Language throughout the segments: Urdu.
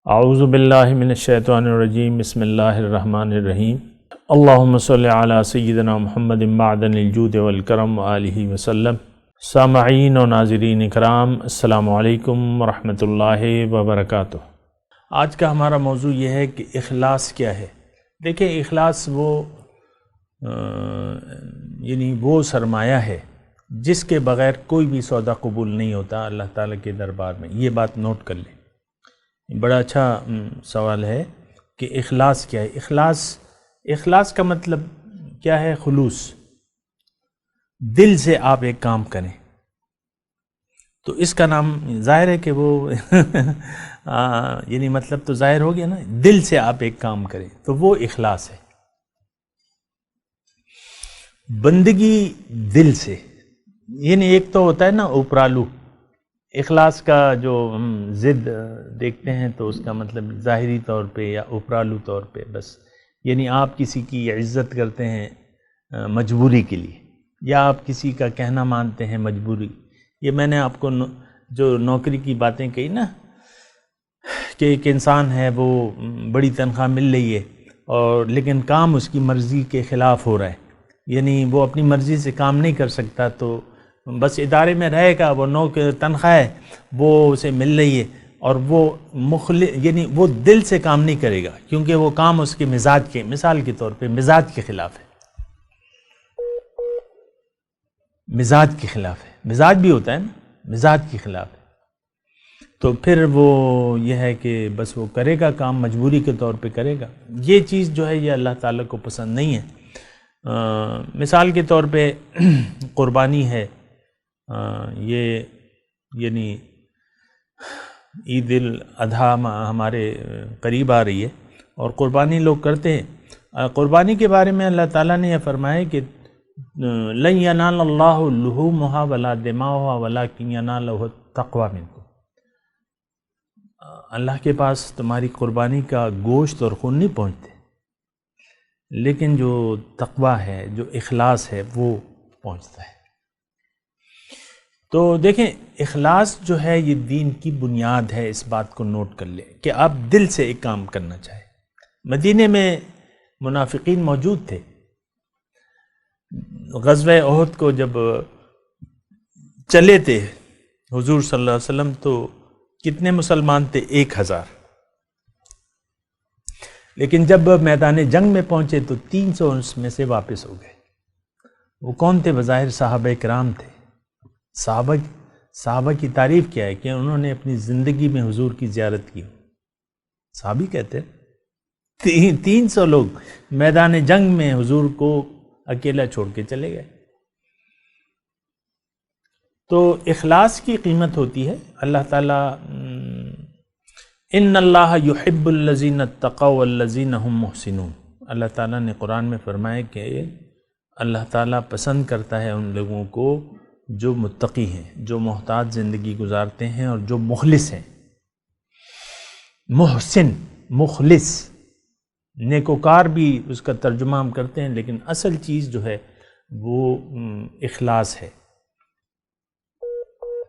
اعوذ باللہ من الشیطان الرجیم بسم اللہ الرحمن الرحیم اللہم صلی علی سیدنا محمد معدن الجود والکرم وآلہ وسلم۔ سامعین و ناظرین اکرام، السلام علیکم ورحمۃ اللہ وبرکاتہ۔ آج کا ہمارا موضوع یہ ہے کہ اخلاص کیا ہے۔ دیکھیں، اخلاص وہ سرمایہ ہے جس کے بغیر کوئی بھی سودا قبول نہیں ہوتا اللہ تعالیٰ کے دربار میں۔ یہ بات نوٹ کر لیں، بڑا اچھا سوال ہے کہ اخلاص کیا ہے۔ اخلاص کا مطلب کیا ہے؟ خلوص، دل سے آپ ایک کام کریں تو اس کا نام ظاہر ہے کہ وہ مطلب تو ظاہر ہو گیا نا، دل سے آپ ایک کام کریں تو وہ اخلاص ہے۔ بندگی دل سے، ایک تو ہوتا ہے نا اوپرالو، اخلاص کا جو ہم ضد دیکھتے ہیں تو اس کا مطلب ظاہری طور پہ یا اوپرالو طور پہ بس، آپ کسی کی عزت کرتے ہیں مجبوری کے لیے، یا آپ کسی کا کہنا مانتے ہیں مجبوری۔ یہ میں نے آپ کو جو نوکری کی باتیں کہی نا، کہ ایک انسان ہے وہ بڑی تنخواہ مل رہی ہے اور لیکن کام اس کی مرضی کے خلاف ہو رہا ہے، وہ اپنی مرضی سے کام نہیں کر سکتا، تو بس ادارے میں رہے گا، وہ تنخواہ ہے وہ اسے مل رہی ہے اور وہ وہ دل سے کام نہیں کرے گا، کیونکہ وہ کام اس کے مزاج کے، مثال کے طور پہ مزاج کے خلاف ہے۔ مزاج کے خلاف ہے، مزاج بھی ہوتا ہے نا، مزاج کے خلاف ہے، تو پھر وہ یہ ہے کہ بس وہ کرے گا کام، مجبوری کے طور پہ کرے گا۔ یہ چیز جو ہے یہ اللہ تعالیٰ کو پسند نہیں ہے۔ مثال کے طور پہ قربانی ہے، عید الاضحیٰ ہمارے قریب آ رہی ہے اور قربانی لوگ کرتے ہیں۔ قربانی کے بارے میں اللہ تعالیٰ نے یہ فرمایا کہ لن ینال اللہ لحومها ولا دماؤها ولکن ینالہ التقوی منکم۔ اللہ کے پاس تمہاری قربانی کا گوشت اور خون نہیں پہنچتے، لیکن جو تقوی ہے، جو اخلاص ہے، وہ پہنچتا ہے۔ تو دیکھیں، اخلاص جو ہے یہ دین کی بنیاد ہے، اس بات کو نوٹ کر لیں کہ آپ دل سے ایک کام کرنا چاہیں۔ مدینے میں منافقین موجود تھے۔ غزوہ احد کو جب چلے تھے حضور صلی اللہ علیہ وسلم تو کتنے مسلمان تھے؟ 1000۔ لیکن جب میدان جنگ میں پہنچے تو 300 اس میں سے واپس ہو گئے۔ وہ کون تھے؟ بظاہر صحابہ کرام تھے۔ صحابہ کی تعریف کیا ہے کہ انہوں نے اپنی زندگی میں حضور کی زیارت کی۔ صحابی کہتے ہیں 300 لوگ میدان جنگ میں حضور کو اکیلا چھوڑ کے چلے گئے۔ تو اخلاص کی قیمت ہوتی ہے۔ اللہ تعالیٰ ان اللہ یحب الذین اتقوا والذین هم محسنون، اللہ تعالیٰ نے قرآن میں فرمایا کہ اللہ تعالیٰ پسند کرتا ہے ان لوگوں کو جو متقی ہیں، جو محتاط زندگی گزارتے ہیں اور جو مخلص ہیں۔ محسن، مخلص، نیکوکار بھی اس کا ترجمہ ہم کرتے ہیں، لیکن اصل چیز جو ہے وہ اخلاص ہے۔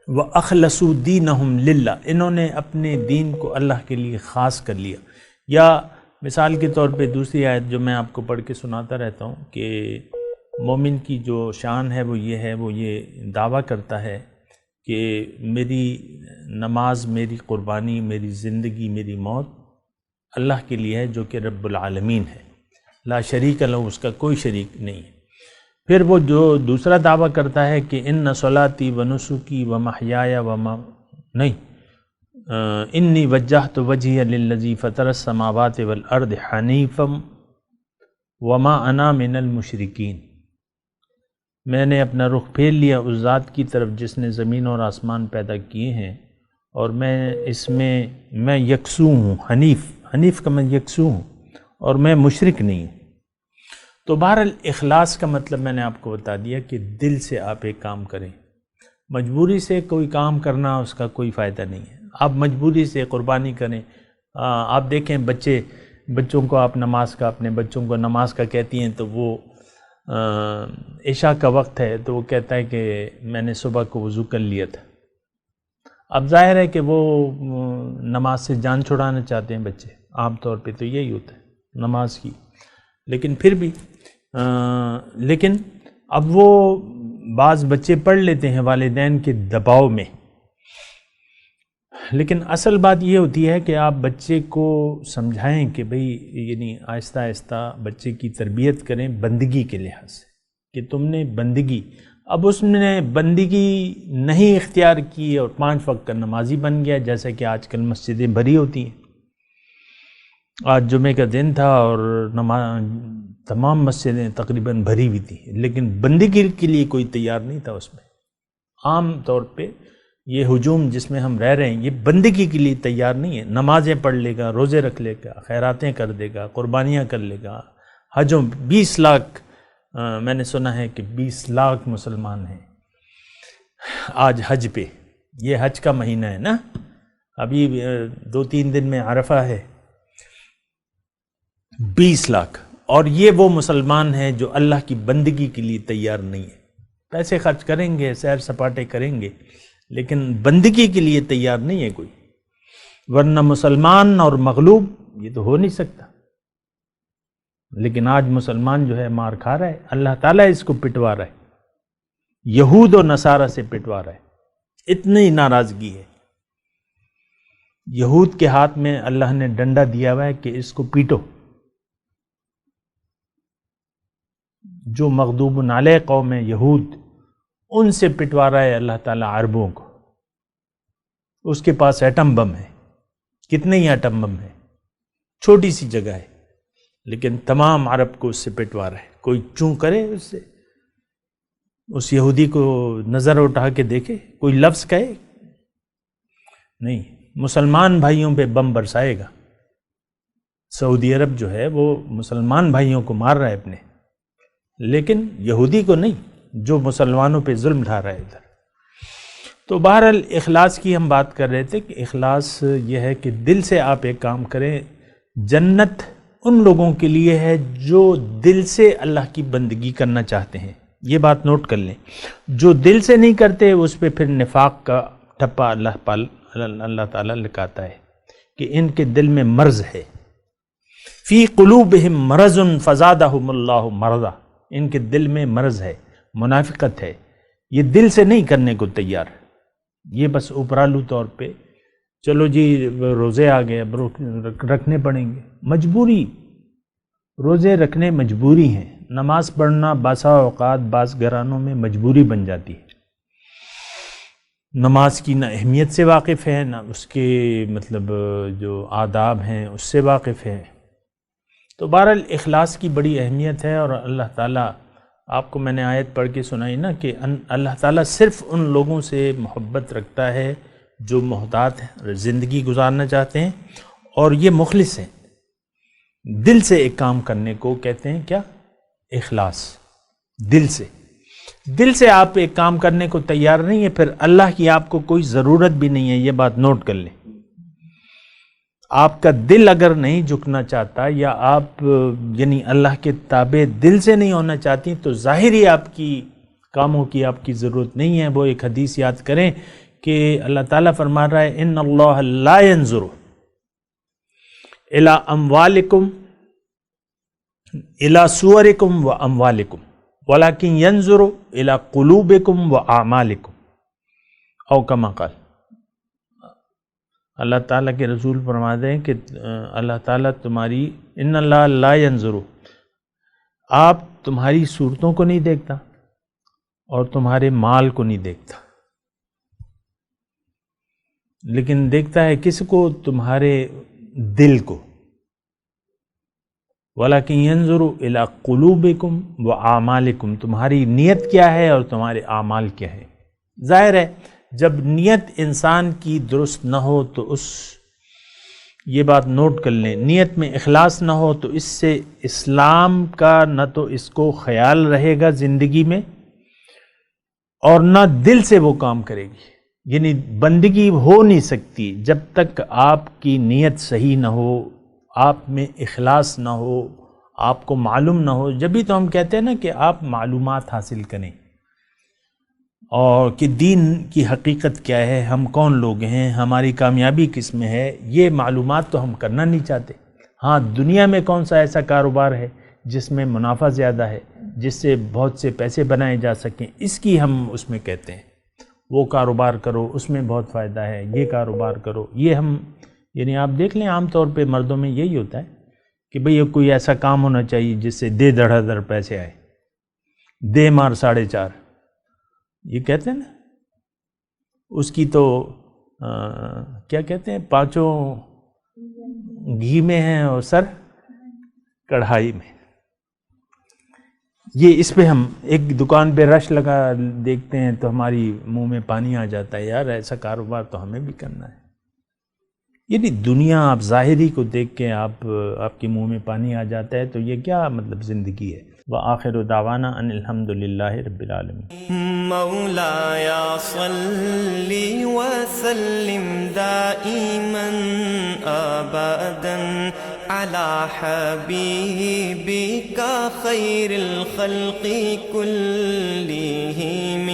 وَأَخْلَصُوا دِينَهُمْ لِلَّهِ، انہوں نے اپنے دین کو اللہ کے لیے خاص کر لیا۔ یا مثال کے طور پہ دوسری آیت جو میں آپ کو پڑھ کے سناتا رہتا ہوں کہ مومن کی جو شان ہے وہ یہ دعویٰ کرتا ہے کہ میری نماز، میری قربانی، میری زندگی، میری موت اللہ کے لیے ہے جو کہ رب العالمین ہے، لا شریک لہ، اس کا کوئی شریک نہیں ہے۔ پھر وہ جو دوسرا دعویٰ کرتا ہے کہ ان صلاتی و نسکی و محیایا انی وجہت وجہی للذی فطر السماوات والارض حنیفا وما انا من المشرکین، میں نے اپنا رخ پھیر لیا اس ذات کی طرف جس نے زمین اور آسمان پیدا کیے ہیں، اور میں یکسو ہوں، حنیف کا میں یکسو ہوں، اور میں مشرک نہیں ہوں۔ تو بہرحال اخلاص کا مطلب میں نے آپ کو بتا دیا کہ دل سے آپ ایک کام کریں۔ مجبوری سے کوئی کام کرنا اس کا کوئی فائدہ نہیں ہے۔ آپ مجبوری سے قربانی کریں۔ آپ دیکھیں بچوں کو آپ اپنے بچوں کو نماز کا کہتی ہیں تو وہ عشاء کا وقت ہے تو وہ کہتا ہے کہ میں نے صبح کو وضو کر لیا تھا، اب ظاہر ہے کہ وہ نماز سے جان چھڑانا چاہتے ہیں بچے، عام طور پہ تو یہی ہوتا ہے نماز کی، لیکن پھر بھی لیکن اب وہ بعض بچے پڑھ لیتے ہیں والدین کے دباؤ میں، لیکن اصل بات یہ ہوتی ہے کہ آپ بچے کو سمجھائیں کہ بھئی یعنی آہستہ آہستہ بچے کی تربیت کریں بندگی کے لحاظ سے، کہ تم نے بندگی، اب اس نے بندگی نہیں اختیار کی اور 5 وقت کا نمازی بن گیا، جیسا کہ آج کل مسجدیں بھری ہوتی ہیں۔ آج جمعے کا دن تھا اور تمام مسجدیں تقریباً بھری ہوئی تھیں، لیکن بندگی کے لیے کوئی تیار نہیں تھا اس میں۔ عام طور پہ یہ ہجوم جس میں ہم رہ رہے ہیں یہ بندگی کے لیے تیار نہیں ہے، نمازیں پڑھ لے گا، روزے رکھ لے گا، خیراتیں کر دے گا، قربانیاں کر لے گا، حجوں 20 لاکھ، میں نے سنا ہے کہ 20 لاکھ مسلمان ہیں آج حج پہ، یہ حج کا مہینہ ہے نا، ابھی 2-3 دن میں عرفہ ہے، 20 لاکھ، اور یہ وہ مسلمان ہیں جو اللہ کی بندگی کے لیے تیار نہیں ہے، پیسے خرچ کریں گے، سیر سپاٹے کریں گے، لیکن بندگی کے لیے تیار نہیں ہے کوئی، ورنہ مسلمان اور مغلوب یہ تو ہو نہیں سکتا۔ لیکن آج مسلمان جو ہے مار کھا رہا ہے، اللہ تعالیٰ اس کو پٹوا رہا ہے، یہود و نصارہ سے پٹوا رہا ہے، اتنی ناراضگی ہے۔ یہود کے ہاتھ میں اللہ نے ڈنڈا دیا ہوا ہے کہ اس کو پیٹو، جو مغضوب علیہ قوم ہے یہود، ان سے پٹوا رہا ہے اللہ تعالیٰ عربوں کو۔ اس کے پاس ایٹم بم ہے، کتنے ہی ایٹم بم ہے، چھوٹی سی جگہ ہے، لیکن تمام عرب کو اس سے پٹوا رہا ہے۔ کوئی چوں کرے اس سے، اس یہودی کو نظر اٹھا کے دیکھے، کوئی لفظ کہے نہیں، مسلمان بھائیوں پہ بم برسائے گا۔ سعودی عرب جو ہے وہ مسلمان بھائیوں کو مار رہا ہے اپنے، لیکن یہودی کو نہیں جو مسلمانوں پہ ظلم ڈھا رہا ہے ادھر۔ تو بہرحال اخلاص کی ہم بات کر رہے تھے کہ اخلاص یہ ہے کہ دل سے آپ ایک کام کریں۔ جنت ان لوگوں کے لیے ہے جو دل سے اللہ کی بندگی کرنا چاہتے ہیں، یہ بات نوٹ کر لیں۔ جو دل سے نہیں کرتے اس پہ پھر نفاق کا ٹھپا اللہ تعالیٰ لکھاتا ہے کہ ان کے دل میں مرض ہے، فی قلوبہم مرض فزادہم اللہ مرضا، ان کے دل میں مرض ہے، منافقت ہے، یہ دل سے نہیں کرنے کو تیار، یہ بس اوپرالو طور پہ چلو جی روزے آ گئے اب رکھنے پڑیں گے، مجبوری، روزے رکھنے مجبوری ہیں، نماز پڑھنا بعض اوقات بعض گھرانوں میں مجبوری بن جاتی ہے، نماز کی نہ اہمیت سے واقف ہے، نہ اس کے مطلب جو آداب ہیں اس سے واقف ہے۔ تو بہرحال اخلاص کی بڑی اہمیت ہے، اور اللہ تعالیٰ، آپ کو میں نے آیت پڑھ کے سنائی نا کہ اللہ تعالیٰ صرف ان لوگوں سے محبت رکھتا ہے جو محتاط زندگی گزارنا چاہتے ہیں اور یہ مخلص ہیں، دل سے ایک کام کرنے کو کہتے ہیں کیا؟ اخلاص۔ دل سے آپ ایک کام کرنے کو تیار نہیں ہے، پھر اللہ کی آپ کو کوئی ضرورت بھی نہیں ہے، یہ بات نوٹ کر لیں۔ آپ کا دل اگر نہیں جھکنا چاہتا یا آپ یعنی اللہ کے تابع دل سے نہیں ہونا چاہتی تو ظاہری آپ کی کاموں کی آپ کی ضرورت نہیں ہے۔ وہ ایک حدیث یاد کریں کہ اللہ تعالیٰ فرما رہا ہے ان اللہ لا ينظر الى اموالکم الى صورکم و اموالکم ولکن ينظر الى قلوبکم و اعمالکم او کما قال۔ اللہ تعالیٰ کے رسول فرماتے ہیں کہ اللہ تعالیٰ تمہاری ان اللہ لا ينظر، آپ تمہاری صورتوں کو نہیں دیکھتا اور تمہارے مال کو نہیں دیکھتا، لیکن دیکھتا ہے کس کو؟ تمہارے دل کو۔ وَلَكِنْ يَنْظُرُ إِلَىٰ قُلُوبِكُمْ وَأَعْمَالِكُمْ، تمہاری نیت کیا ہے اور تمہارے اعمال کیا ہے۔ ظاہر ہے جب نیت انسان کی درست نہ ہو تو یہ بات نوٹ کر لیں، نیت میں اخلاص نہ ہو تو اس سے اسلام کا نہ تو اس کو خیال رہے گا زندگی میں اور نہ دل سے وہ کام کرے گی، یعنی بندگی ہو نہیں سکتی جب تک آپ کی نیت صحیح نہ ہو، آپ میں اخلاص نہ ہو، آپ کو معلوم نہ ہو۔ جبھی تو ہم کہتے ہیں نا کہ آپ معلومات حاصل کریں، اور کہ دین کی حقیقت کیا ہے، ہم کون لوگ ہیں، ہماری کامیابی کس میں ہے، یہ معلومات تو ہم کرنا نہیں چاہتے۔ ہاں، دنیا میں کون سا ایسا کاروبار ہے جس میں منافع زیادہ ہے، جس سے بہت سے پیسے بنائے جا سکیں، اس کی ہم اس میں کہتے ہیں وہ کاروبار کرو، اس میں بہت فائدہ ہے، یہ کاروبار کرو۔ یہ ہم یعنی آپ دیکھ لیں عام طور پہ مردوں میں یہی ہوتا ہے کہ بھئی یہ کوئی ایسا کام ہونا چاہیے جس سے دے دھڑا دھڑ پیسے آئے، دے مار 4.5، یہ کہتے ہیں نا، اس کی تو کیا کہتے ہیں، پانچوں گھی میں ہیں اور سر کڑھائی میں۔ یہ اس پہ ہم ایک دکان پہ رش لگا دیکھتے ہیں تو ہماری منہ میں پانی آ جاتا ہے، یار ایسا کاروبار تو ہمیں بھی کرنا ہے۔ یعنی دنیا آپ ظاہری کو دیکھ کے آپ کے منہ میں پانی آ جاتا ہے، تو یہ کیا مطلب زندگی ہے؟ وآخر دعوانا ان الحمد للہ رب العالمین۔ مولایا صلی وسلم دائما ابدا على حبیبک خیر الخلق کلہم۔